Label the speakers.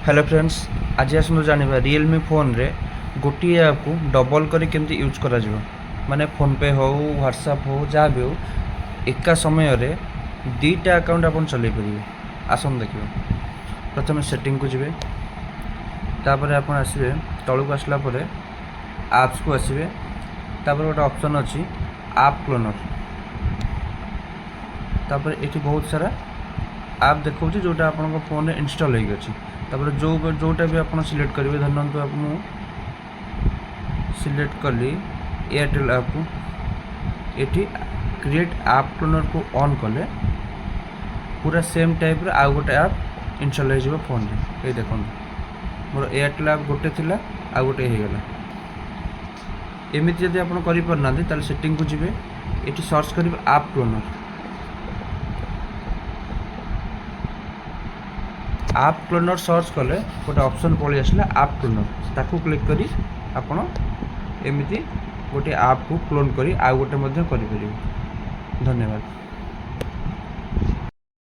Speaker 1: Hello friends, आज आसतु जानिबा Realme phone रे गोटे ऐप को डबल करी केमती यूज करा जिवो। माने फोन पे हो व्हाट्सएप हो जहाँ भी हो एका समय रे दीटा अकाउंट अपन चलै परिबे। आसन देखिबो। प्रथम सेटिंग को जिवे, तापर अपन आसीबे तळु को आसला परे एप्स को आसीबे, तापर गोटे ऑप्शन अछि ऐप क्लोनर। तापर एठी बहुत सारा ऐप देखौछि जोटा आपन फोन रे इंस्टॉल होई गछि। तापर जोटा भी आप सिलेक्ट करेंगे, धरत आप सिलेक्ट कली एयरटेल ऐप को, ये क्रिएट ऐप क्लोनर को ऑन कले पूरा सेम टाइप रे आउ गोटे ऐप इंस्टॉल हो फोन रे। ये देखो मोर एयरटेल ऐप गोटे थिला आ गोटे हो गला। एमती जब आप कर सेटिंग को जिवे, ये सर्च करेंगे app cloner. App cloner search कले गोटे ऑप्शन पलि आसला ऐप क्लोनर, ताकू क्लिक करी आपण एमती गोटे ऐप को क्लोन करी आ गोटे मध्य करि परिबे। धन्यवाद।